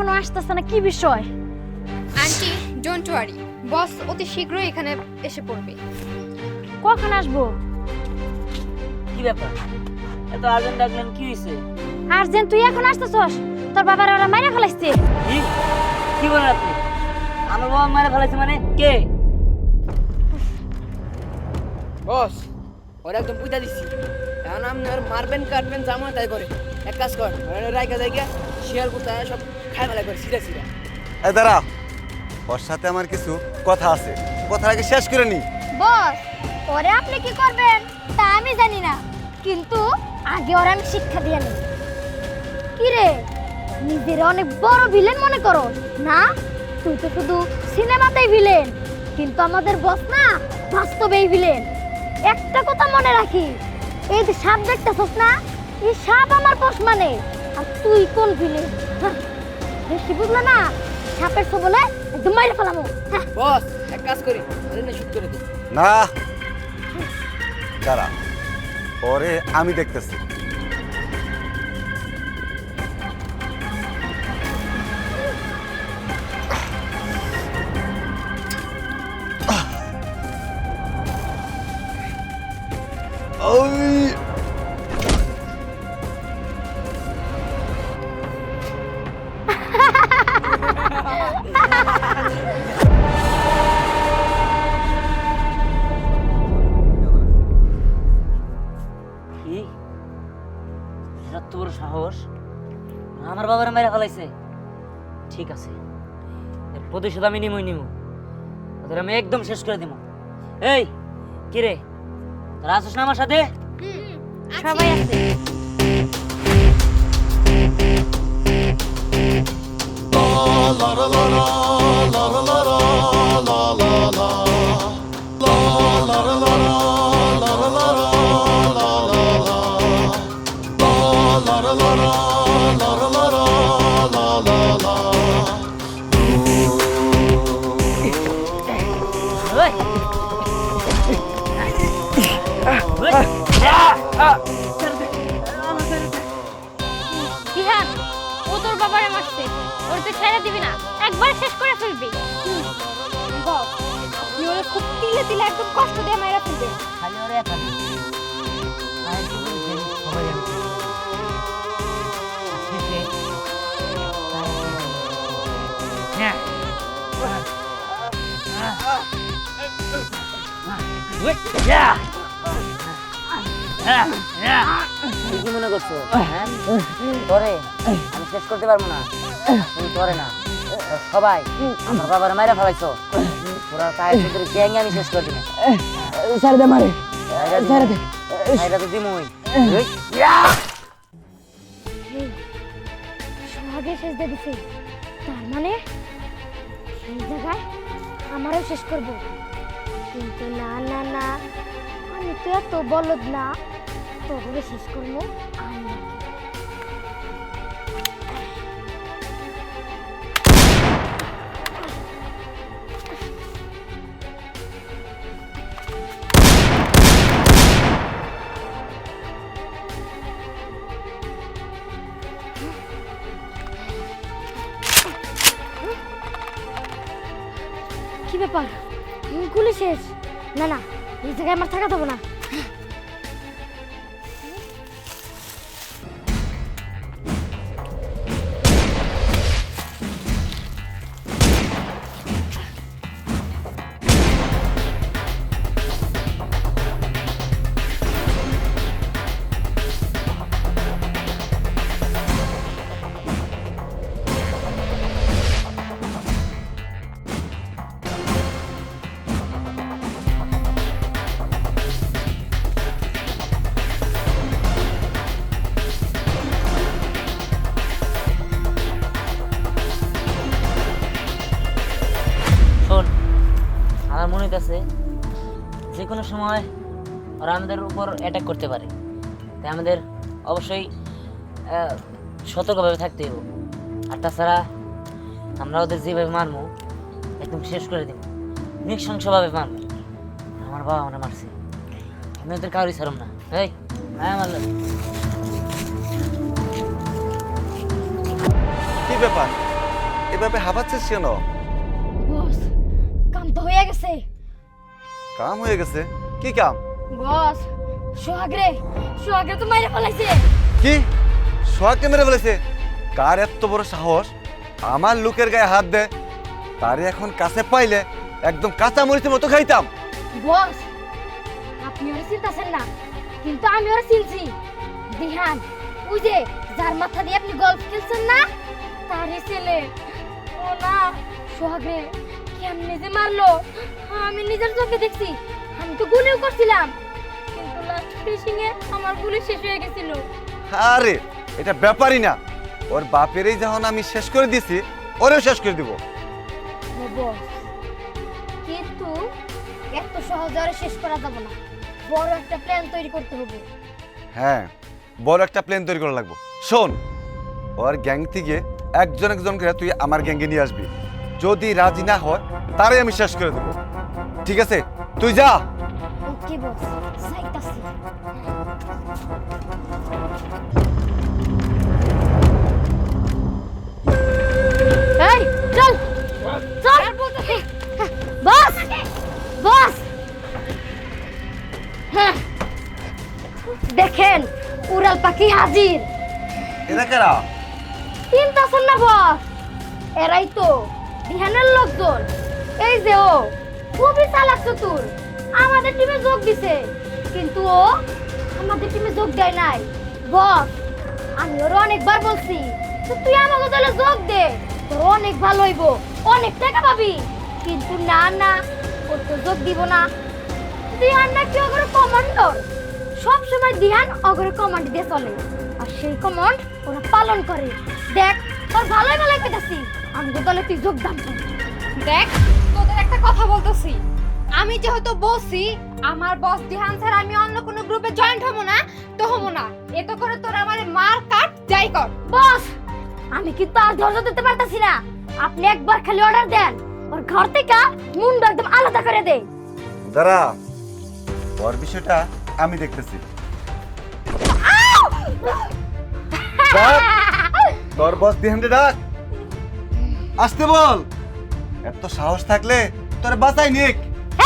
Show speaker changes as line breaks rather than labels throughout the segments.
এখনো আসতেছে না, কি বিষয়?
আন্টি ডোন্ট ওয়ারি, বস অতি শীঘ্রই এখানে এসে পড়বে।
কখন আসবো?
কি ব্যাপার, এত আর্জেন্ট ডাকলেন, কি হয়েছে?
আর্জেন্ট? তুই এখন আসতেছস? তোর বাবার ওরা মাইরা ফেলাইছে।
কি কি বলেন আপনি? আমার বাবা মারা ফেলাইছে মানে? কে?
বস ওরা একদম পুজা দিচ্ছি, এখন আপনি আর মারবেন কাটবেন জামা তাই করে। এক কাজ কর, রাইকা জায়গা শিয়াল কুত্তা সব খাই মেলা করে সিরা সিরা।
এই দাঁড়া, ওর সাথে আমার কিছু কথা আছে, কথা আগে শেষ করে নি।
বস, ওরে আপনি কি করবেন তা আমি জানি না, কিন্তু আগে ওরা আমি শিক্ষা দিয়ে নিই। কি রে, নিজের অনেক বড় ভিলেন মনে করো না? তুই তো শুধু সিনেমাতেই ভিলেন, কিন্তু আমাদের বস না বাস্তবেই ভিলেন। একটা কথা মনে রাখি, এই যে সাপ দেখতেছস না, এই সাপ আমার পোষ মানে, আর তুই কোন ভিলেন? বেশি বুঝলা না, সাপের বলে একদম মাইরে ফেলামো।
বস এক কাজ করি, শুট করে দিই।
না দাঁড়া, পরে আমি দেখতেছি। ওই
কি এত বড় সাহস, আমার বাবার মেরে ফেলাইছে? ঠিক আছে, এর প্রতিশোধ আমি নিমু, ওদের আমি একদম শেষ করে দিব। এই কি রে, তোরা আসিস না আমার সাথে?
সবাই আছে।
ওই! ওই!
বিহান, ও তোর বাবারে মারছে, ওর তুই ছেড়ে দিবি না, একবার শেষ করে ফেলবি। বস, আপনি ওরে খুব তিলে তিলে একদম কষ্ট দিয়ে মাইরা ফেলবে।
খালি ওরে একা না, আর কি বলছেন সবাই জানছে। শেষে হ্যাঁ ওই! ইয়া! তুই কি মনে করছো, হ্যাঁ? তোরে আমি শেষ করতে পারবো না, তুমি তোরে না, সবাই আমার বাবার মাইরা ফেলাইছো। তোরা কায়ের ভিতরে গ্যাং আমি শেষ করে দিবো।
স্যার দে মারে, স্যার দে।
এটা তো দিমই।
সোহাগে শেষ দিয়ে দিছে, তার মানে সেই জায়গায় আমারও শেষ করব। কিন্তু না না না, আমি তো এত বলদ না, তোকে শেষ করবো আমি নাকি। কি ব্যাপার, গুলি শেষ? না না, এই জায়গায় আমার থাকা দেবো না।
শোন, আমার মনে হইতেছে যে কোনো সময় ওরা আমাদের উপর অ্যাটাক করতে পারে, তাই আমাদের অবশ্যই সতর্কভাবে থাকতে হবে। আর তাছাড়া আমরা ওদের যেভাবে মারবো একদম শেষ করে দেবো, নৃশংসভাবে মারবো। আমার বাবা আমরা মারছে, আমি ওদের কাউরি ছাড়ব না। এই মারল
কি ব্যাপার, এভাবে হাঁপাচ্ছিস কেন?
বস কাম তো হয়ে গেছে।
কাম হয়ে গেছে? কি কাম?
বস সোহাগরে তো মাইরে ফেলাইছে।
কি সোহাগকে মেরে ফেলেছে? কার এত বড় সাহস আমার লোকের গায়ে হাত দে? তারে এখন কাছে পাইলে একদম কাঁচা মরিচের মতো খাইতাম।
বস আপনি ওরা চিনতেছেন না, কিন্তু আমি ওরা চিনছি। দিহান, ওই যে যার মাথা দিয়ে আপনি গল্প খেলছেন না, তারই ছেলে। ও না, সোহাগে কেমনে যে মারলো আমি নিজের চোখে দেখছি। আমি তো গুলিও করছিলাম, কিন্তু লাস্ট ফিনিশিং এ আমার গুলি শেষ হয়ে গেছিল।
আরে এটা ব্যাপারই না, ওর বাপেরই যখন আমি শেষ করে দিছি ওরেও শেষ করে দিব।
ও বস, কিন্তু এত সহজে আর শেষ করা যাবে না, বড় একটা প্ল্যান তৈরি করতে হবে।
হ্যাঁ, বড় একটা প্ল্যান তৈরি করা লাগবে। শোন, ওর গ্যাং থেকে একজন একজন করে তুই আমার গ্যাংকে নিয়ে আসবি। যদি রাজি না হয় তারে আমি শেষ করে দেবো। ঠিক আছে, তুই যা।
ওকে বস, যাইতাছি। এই চল চল বলতেছি। বস বস, হ্যাঁ দেখেন উড়াল পাখি হাজির।
এরা কারা?
চিন্তাছেন না বস, এরাই তো দিহানের লোকজন। এই যে ও খুবই চালাক চতুর, আমাদের টিমে যোগ দিছে, কিন্তু ও আমাদের টিমে যোগ দেয় নাই। বস আমি ওর অনেকবার বলছি তো তুই আমাকে দলে যোগ দে, তোর অনেক ভালো হইব, অনেক টাকা পাবি, কিন্তু না না, ও তো যোগ দিব না। দিহান নাকি ওগরে কমান্ডর, সব সময় দিহান ওগরে কমান্ড দিয়ে চলে, আর সেই কমান্ড ওরা পালন করে। দেখ তোর ভালোই ভালোই পেতাছি, আমাকে দলে তুই যোগদান কর।
দেখ তোদের একটা কথা বলতেছি, আমি যেহেতু বসি আমার বস দিহান স্যার, আমি অন্য কোনো গ্রুপে জয়েন্ট হব না তো হব না। এত করে তোরা আমারে মার কাট যাই কর।
বস আমি কিন্তু আর ধৈর্য দিতে পারতাছি না, আপনি একবার খালি অর্ডার দেন, ওর ঘর থেকে মুন্ডু একদম আলাদা করে দে।
দাঁড়া, ওর বিষয়টা আমি দেখতেছি। ডাক, তোর বস দিহানরে ডাক, আসতে বল। এত সাহস থাকলে তোর বাঁচাই নিক।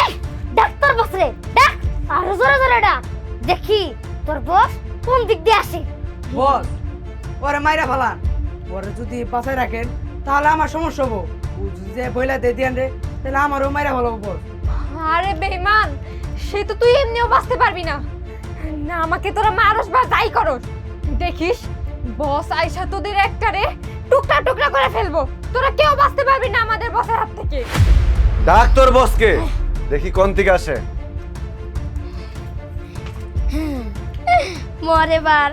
এই ডাক্তার বস রে, ডাক আর জোরে জোরে ডাক, দেখি তোর বস কোন দিক দিয়ে আসে।
বস ওরে মাইরা ফেলান, ওরে যদি বাঁচায় রাখেন তাহলে আমার সমস্যা হবো। ও যদি যে বইলা দিয়ে দেন রে, তাহলে আমারও মাইরা ফেলাবো বস।
আরে বেঈমান, সে তো তুই এমনিও বাঁচতে পারবি না, না আমাকে তোরা মারস বা যাই করস, দেখিস বস আইসা তোদের একটারে টুকরা টুকরা করে ফেলবো, তোরা কেউ বাঁচতে পারবি না আমাদের বসের হাত থেকে।
ডাক তোর বসকে, দেখি কোন থেকে আসে।
মরে বার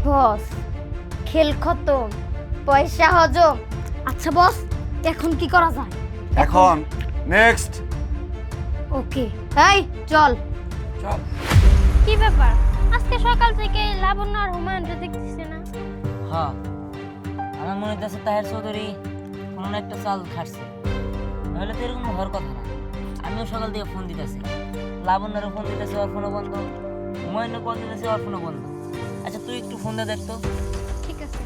বস, খেল খতম, পয়সা হজম। আচ্ছা বস, এখন কি করা যায়?
এখন নেক্সট।
ওকে এই চল।
চল।
কি ব্যাপার, আজকে সকাল থেকে লাবণ্য আর হুমায়ুনকে দেখতেছি না?
হ্যাঁ, আমার মনে হচ্ছে তাহের চৌধুরী কোনো না একটা চাল খাটছে, নাহলে তো এরকম হওয়ার কথা না। আমিও সকাল থেকে ফোন দিতেছি, লাবণ্যেরও ফোন দিতেছে, ওর ফোনও বন্ধ, হুমায়ুনও কল দিতেছে, ওর ফোনও বন্ধ। আচ্ছা তুই একটু ফোন দিয়ে দেখতো।
ঠিক আছে।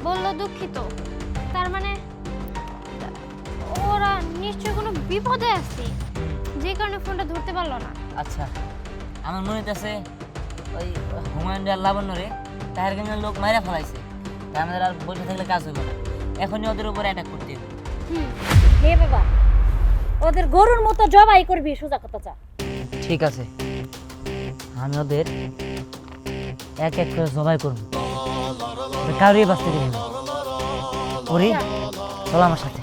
বললো দুঃখিত, তার মানে ওরা নিশ্চয়ই কোনো বিপদে আছে, যে কারণে ফোনটা ধরতে পারলো না।
আচ্ছা আমার মনে হচ্ছে ওই হুমায়ুন আর লাবণ্য রে তাহের গ্যাংয়ের লোক মাইরা ফেলাইছে, তাই আমাদের আর বসে থাকলে কাজ হইব না, এখনই ওদের উপর অ্যাটাক করতে হবে।
হে বাবা, ওদের গরুর মতো জবাই করবি, সোজা কথা যা।
ঠিক আছে, আমি ওদের এক এক করে জবাই করবো, কারোরই বাঁচতে দেবো না। ওরে চলো আমার সাথে।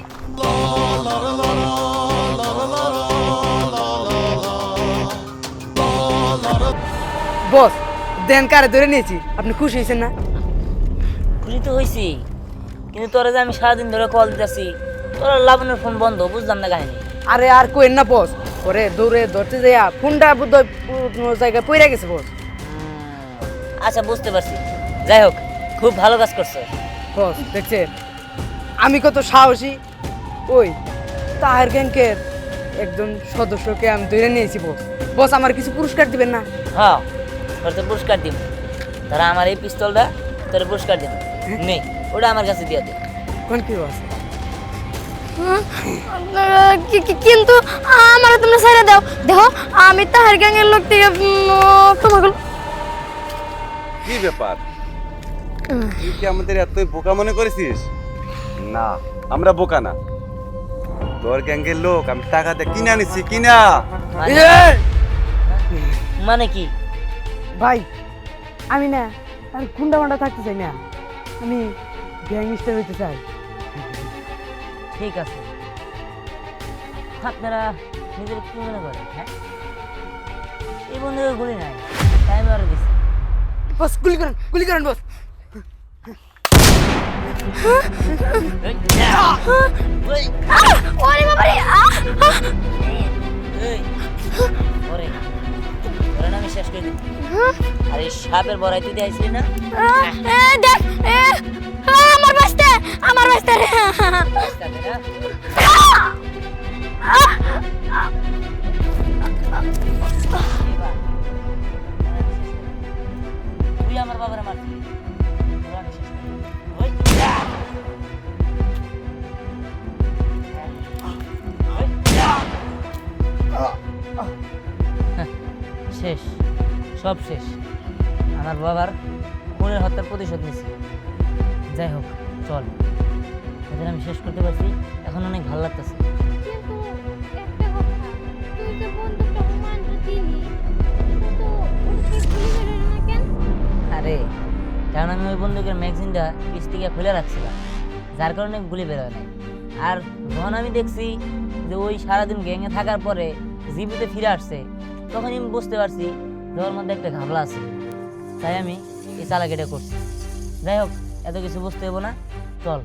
বস দেন কারে ধরে নিয়েছি, আপনি খুশি হয়েছেন না?
খুশি তো হয়েছি, কিন্তু তোরা যে আমি সারাদিন ধরে কল দিতেছি, তোরা লাবণের ফোন বন্ধ, বুঝলাম না কাহিনী।
আরে আর কোয়েন না বস, ওরে দৌড়ে ধরতে যাইয়া ফোনটা বোধহয় কোনো জায়গায় পড়ে গেছে বস।
আচ্ছা বুঝতে পারছি, যাই হোক খুব ভালো কাজ করছো।
বস দেখছেন আমি কত সাহসী। ওই তাহের গ্যাংকের একজন সদস্যকে আমি ধরে নিয়েছি বস। বস আমার কিছু পুরস্কার দিবেন না?
হ্যাঁ, তোর তো পুরস্কার দিব। তারা আমার এই পিস্তলটা তোর পুরস্কার দিব, নে ওটা আমার কাছে দিয়ে দে।
কোন কি বস?
কিন্তু আমার তোমরা ছেড়ে দাও। দেখো আমি তাহার গ্যাংয়ের লোক থেকে তোমাকে
কি ব্যাপার, তুই কি আমাদের এতই বোকা মনে করেছিস? না, আমরা বোকা না। তোর গ্যাংয়ের লোক আমি টাকাতে কিনে আনিছি, কিনা।
মানে কি?
ভাই আমি না আর গুন্ডা মান্ডা থাকতে চাই না, আমি গ্যাংস্টার হইতে চাই।
ঠিক আছে, আপনারা নিজের কি মনে করেন? হ্যাঁ, এই বন্ধুকে গুলি নাই, তাই আমি আরো দিচ্ছি।
বস গুলি করেন, গুলি করেন বস।
ওরে বাবা রে
ওরে ওরে না, আমি শেষ করে দিই। আর এই সাপের বড়াই তুই দিয়েছিলি না?
দেখ আমার বাস্তে, আমার বাস্তে রে
তাকে না? এবার, তুই আমার বাবার মারছিলি, তোরা আমি শেষ করে দিই। ওই, শেষ, সব শেষ। আমার বাবার খুনের হত্যার প্রতিশোধ নিছি। যাই হোক চল, ওদের আমি শেষ করতে পারছি, এখন অনেক ভালো লাগতেছে।
কিন্তু একটা কথা, তুই যে বন্দুকটা হুমায়ুনকে দিলি, তো ওকে গুলি বেরোলো না কেন?
আরে কারণ আমি ওই বন্দুকের ম্যাগজিনটা পিস থেকে খুলে রাখছিলাম, যার কারণে গুলি বেরোয় নাই। আর যখন আমি দেখছি যে ওই সারাদিন গ্যাংয়ে থাকার পরে জীবিত ফিরে আসছে, তখনই আমি বুঝতে পারছি যে ওর মধ্যে একটা ঘাবলা আছে, তাই আমি এই চালাকিটা করছি। যাই হোক এত কিছু বুঝতে হবো না, চল।